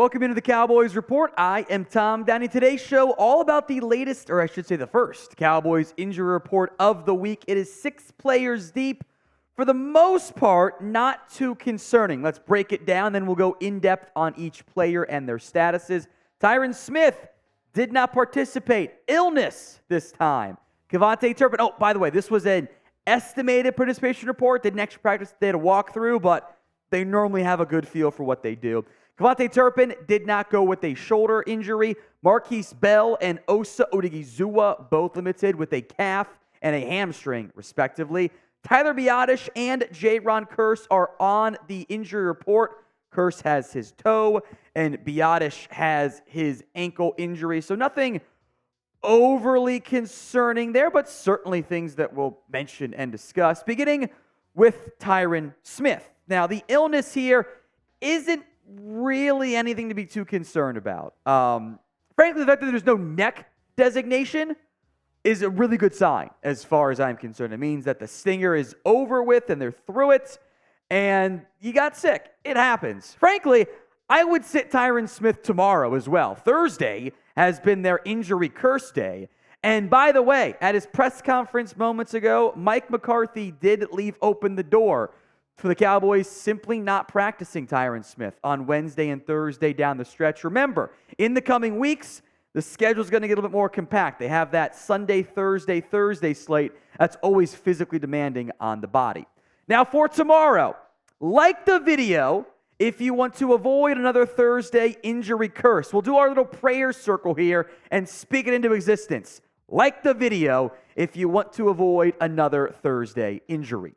Welcome into the Cowboys Report. I am Tom Downey. Today's show all about the latest, or I should say the first, Cowboys injury report of the week. It is 6 players deep. For the most part, not too concerning. Let's break it down, then we'll go in-depth on each player and their statuses. Tyron Smith did not participate. Illness this time. KaVontae Turpin. Oh, by the way, this was an estimated participation report. Didn't actually practice. They had a walkthrough, but they normally have a good feel for what they do. KaVontae Turpin did not go with a shoulder injury. Markquese and Osa Odighizuwa both limited with a calf and a hamstring, respectively. Biadasz and Jayron Kearse are on the injury report. Kearse has his toe, and Biadasz has his ankle injury. So nothing overly concerning there, but certainly things that we'll mention and discuss, beginning with Tyron Smith. Now, the illness here isn't really anything to be too concerned about. Frankly, the fact that there's no neck designation is a really good sign as far as I'm concerned. It means that the stinger is over with and they're through it, and you got sick. It happens. Frankly, I would sit Tyron Smith tomorrow as well. Thursday has been their injury curse day. And by the way, at his press conference moments ago, Mike McCarthy did leave open the door for the Cowboys simply not practicing Tyron Smith on Wednesday and Thursday down the stretch. Remember, in the coming weeks, the schedule is going to get a little bit more compact. They have that Sunday, Thursday slate that's always physically demanding on the body. Now for tomorrow, like the video if you want to avoid another Thursday injury curse. We'll do our little prayer circle here and speak it into existence. Like the video if you want to avoid another Thursday injury.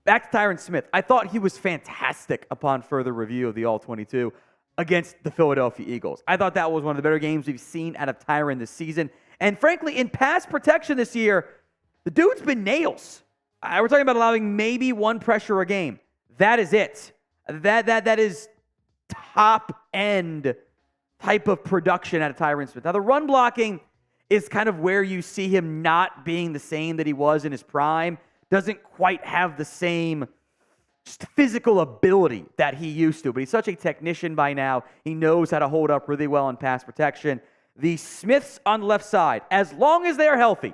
Back to Tyron Smith. I thought he was fantastic upon further review of the All-22 against the Philadelphia Eagles. I thought that was one of the better games we've seen out of Tyron this season. And frankly, in pass protection this year, the dude's been nails. We're talking about allowing maybe one pressure a game. That is it. That is top-end type of production out of Tyron Smith. Now, the run blocking is kind of where you see him not being the same that he was in his prime. Doesn't quite have the same just physical ability that he used to. But he's such a technician by now. He knows how to hold up really well in pass protection. The Smiths on the left side, as long as they are healthy,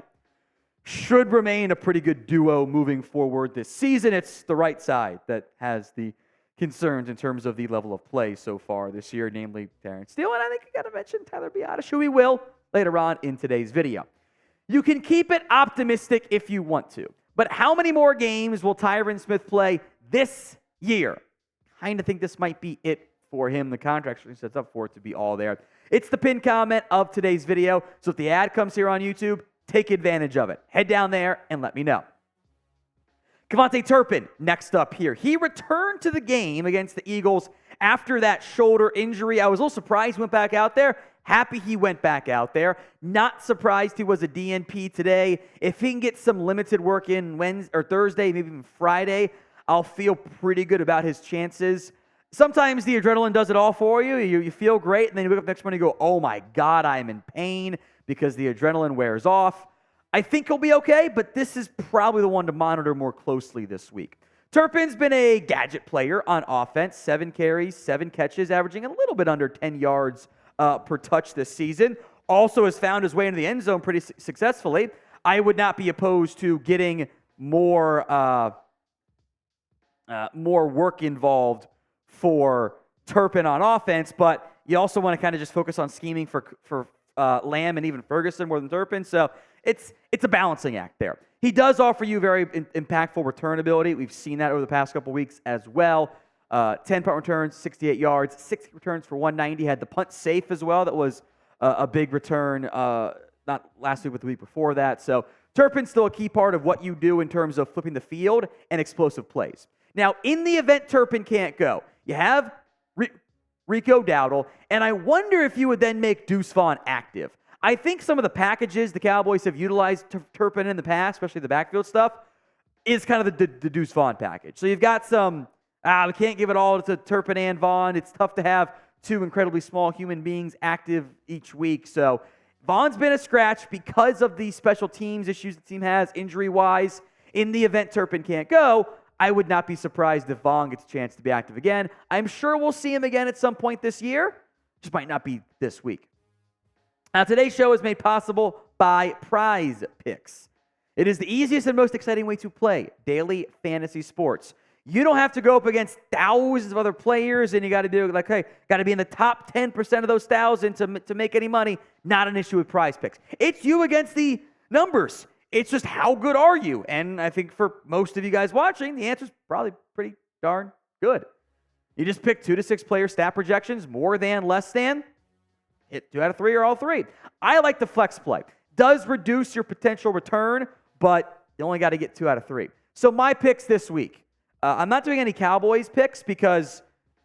should remain a pretty good duo moving forward this season. It's the right side that has the concerns in terms of the level of play so far this year, namely Terrence Steele. And I think you got to mention Tyler Biadasz, who we will later on in today's video. You can keep it optimistic if you want to. But how many more games will Tyron Smith play this year? Kind of think this might be it for him. The contract actually sets up for it to be all there. It's the pinned comment of today's video. So if the ad comes here on YouTube, take advantage of it. Head down there and let me know. KaVontae Turpin, next up here. He returned to the game against the Eagles after that shoulder injury. I was a little surprised he went back out there. Happy he went back out there. Not surprised he was a DNP today. If he can get some limited work in Wednesday or Thursday, maybe even Friday, I'll feel pretty good about his chances. Sometimes the adrenaline does it all for you. You feel great, and then you wake up next morning and go, oh my God, I am in pain because the adrenaline wears off. I think he'll be okay, but this is probably the one to monitor more closely this week. Turpin's been a gadget player on offense. 7 carries, 7 catches, averaging a little bit under 10 yards per touch this season. Also has found his way into the end zone pretty successfully. I would not be opposed to getting more work involved for Turpin on offense, but you also want to kind of just focus on scheming for Lamb and even Ferguson more than Turpin. So it's a balancing act there. He does offer you very impactful return ability. We've seen that over the past couple weeks as well. 10 punt returns, 68 yards, 6 returns for 190. Had the punt safe as well. That was a big return, not last week, but the week before that. So Turpin's still a key part of what you do in terms of flipping the field and explosive plays. Now, in the event Turpin can't go, you have Rico Dowdle, and I wonder if you would then make Deuce Vaughn active. I think some of the packages the Cowboys have utilized Turpin in the past, especially the backfield stuff, is kind of the Deuce Vaughn package. So you've got some, we can't give it all to Turpin and Vaughn. It's tough to have 2 incredibly small human beings active each week. So Vaughn's been a scratch because of the special teams issues the team has injury-wise. In the event Turpin can't go, I would not be surprised if Vaughn gets a chance to be active again. I'm sure we'll see him again at some point this year. Just might not be this week. Now, today's show is made possible by PrizePicks. It is the easiest and most exciting way to play daily fantasy sports. You don't have to go up against thousands of other players, and you got to do like, hey, got to be in the top 10% of those 1,000 to make any money. Not an issue with PrizePicks. It's you against the numbers. It's just how good are you? And I think for most of you guys watching, the answer is probably pretty darn good. You just pick 2 to 6 player stat projections, more than, less than. Hit 2 out of 3 or all 3. I like the flex play. Does reduce your potential return, but you only got to get 2 out of 3. So my picks this week. I'm not doing any Cowboys picks because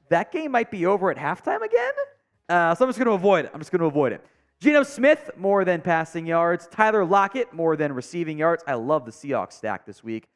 that game might be over at halftime again. So I'm just going to avoid it. Geno Smith, more than passing yards. Tyler Lockett, more than receiving yards. I love the Seahawks stack this week.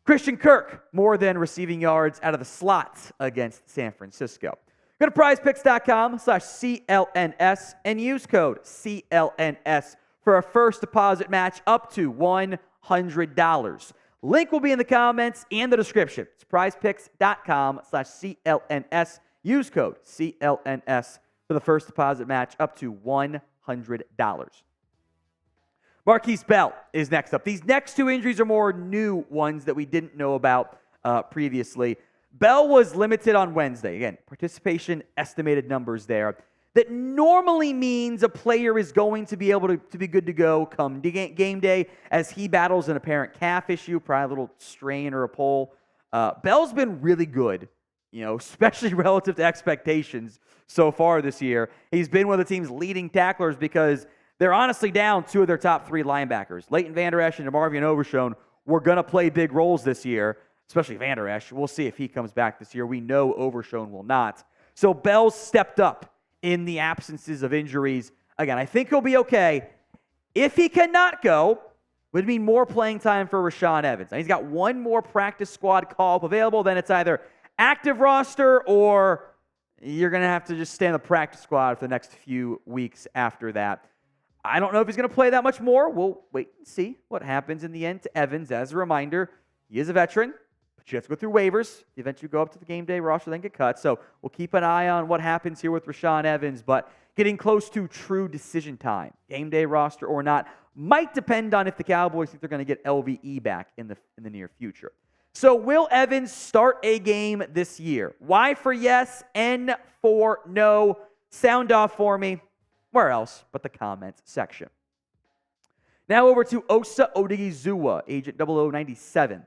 Christian Kirk, more than receiving yards out of the slot against San Francisco. Go to prizepicks.com/CLNS and use code CLNS for a first deposit match up to $100. Link will be in the comments and the description. It's prizepicks.com/CLNS. Use code CLNS for the first deposit match up to $100. Markquese Bell is next up. These next 2 injuries are more new ones that we didn't know about previously. Bell was limited on Wednesday. Again, participation estimated numbers there. That normally means a player is going to be able to be good to go come game day as he battles an apparent calf issue, probably a little strain or a pull. Bell's been really good, especially relative to expectations so far this year. He's been one of the team's leading tacklers because they're honestly down 2 of their top 3 linebackers. Leighton Vander Esch and DeMarvion Overshown were going to play big roles this year, especially Vander Esch. We'll see if he comes back this year. We know Overshown will not. So Bell's stepped up in the absences of injuries. Again, I think he'll be okay. If he cannot go, would mean more playing time for Rashaan Evans. Now, he's got 1 more practice squad call-up available. Then it's either active roster or you're going to have to just stay in the practice squad for the next few weeks after that. I don't know if he's going to play that much more. We'll wait and see what happens in the end to Evans. As a reminder, he is a veteran. But you have to go through waivers. Eventually go up to the game day roster, then get cut. So we'll keep an eye on what happens here with Rashaan Evans. But getting close to true decision time, game day roster or not, might depend on if the Cowboys think they're going to get LVE back in the near future. So will Evans start a game this year? Y for yes, N for no. Sound off for me. Where else but the comments section. Now over to Osa Odighizuwa, Agent 0097.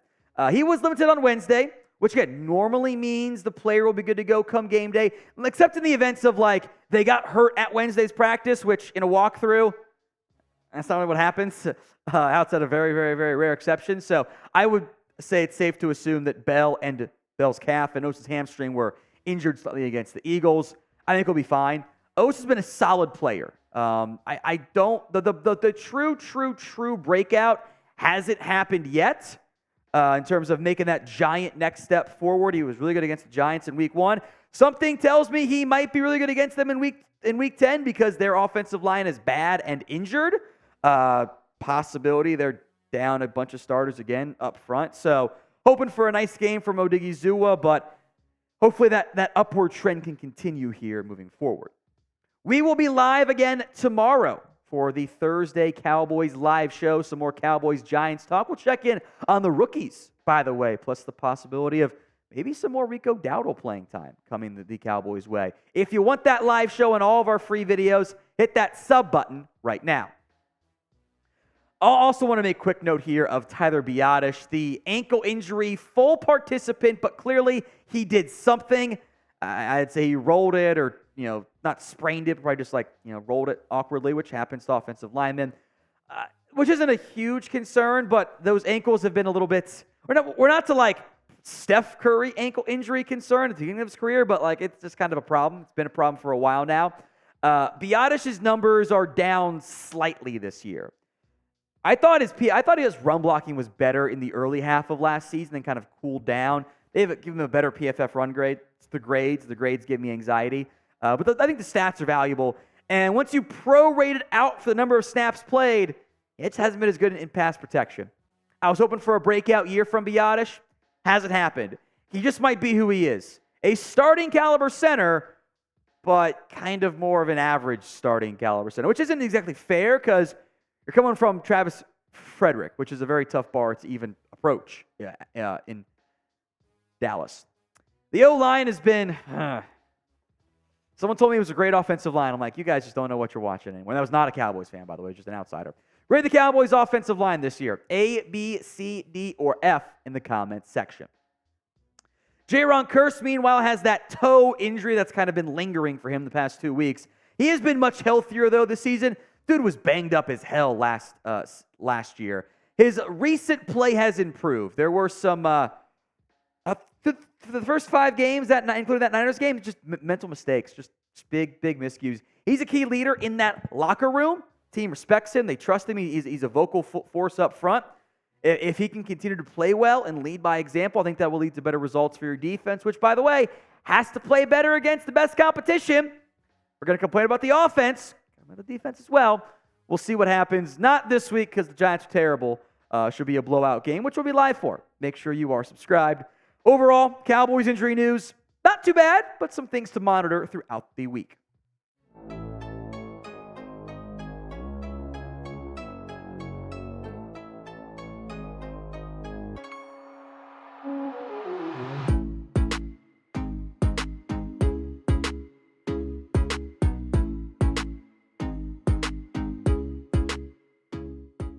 He was limited on Wednesday, which again normally means the player will be good to go come game day, except in the events of they got hurt at Wednesday's practice, which in a walkthrough, that's not really what happens outside of very, very, very rare exceptions. So I would say it's safe to assume that Bell's calf and Osa's hamstring were injured slightly against the Eagles. I think he'll be fine. Osa's been a solid player. The true breakout hasn't happened yet. In terms of making that giant next step forward. He was really good against the Giants in week 1. Something tells me he might be really good against them in week 10 because their offensive line is bad and injured. Possibility they're down a bunch of starters again up front. So hoping for a nice game from Odighizuwa, but hopefully that upward trend can continue here moving forward. We will be live again tomorrow for the Thursday Cowboys live show. Some more Cowboys-Giants talk. We'll check in on the rookies, by the way, plus the possibility of maybe some more Rico Dowdle playing time coming the Cowboys' way. If you want that live show and all of our free videos, hit that sub button right now. I'll also want to make a quick note here of Tyler Biadasz, the ankle injury, full participant, but clearly he did something. I'd say he rolled it or not sprained it, but probably just rolled it awkwardly, which happens to offensive linemen, which isn't a huge concern, but those ankles have been a little bit, we're not to Steph Curry ankle injury concern at the beginning of his career, but it's just kind of a problem. It's been a problem for a while now. Biadasz's numbers are down slightly this year. I thought his run blocking was better in the early half of last season and kind of cooled down. They've given him a better PFF run grade. It's the grades. The grades give me anxiety. But I think the stats are valuable. And once you prorate it out for the number of snaps played, it hasn't been as good in pass protection. I was hoping for a breakout year from Biadasz. Hasn't happened. He just might be who he is. A starting caliber center, but kind of more of an average starting caliber center, which isn't exactly fair because you're coming from Travis Frederick, which is a very tough bar to even approach in Dallas. The O-line has been... Someone told me it was a great offensive line. I'm like, you guys just don't know what you're watching anymore. That was not a Cowboys fan, by the way, just an outsider. Rate the Cowboys' offensive line this year. A, B, C, D, or F in the comments section. Jayron Kearse, meanwhile, has that toe injury that's kind of been lingering for him the past 2 weeks. He has been much healthier, though, this season. Dude was banged up as hell last year. His recent play has improved. There were some... the first 5 games, including that Niners game, just mental mistakes, just big miscues. He's a key leader in that locker room. Team respects him. They trust him. He's a vocal force up front. If he can continue to play well and lead by example, I think that will lead to better results for your defense, which, by the way, has to play better against the best competition. We're going to complain about the offense, about the defense as well. We'll see what happens. Not this week because the Giants are terrible. Should be a blowout game, which we'll be live for. Make sure you are subscribed. Overall, Cowboys injury news, not too bad, but some things to monitor throughout the week.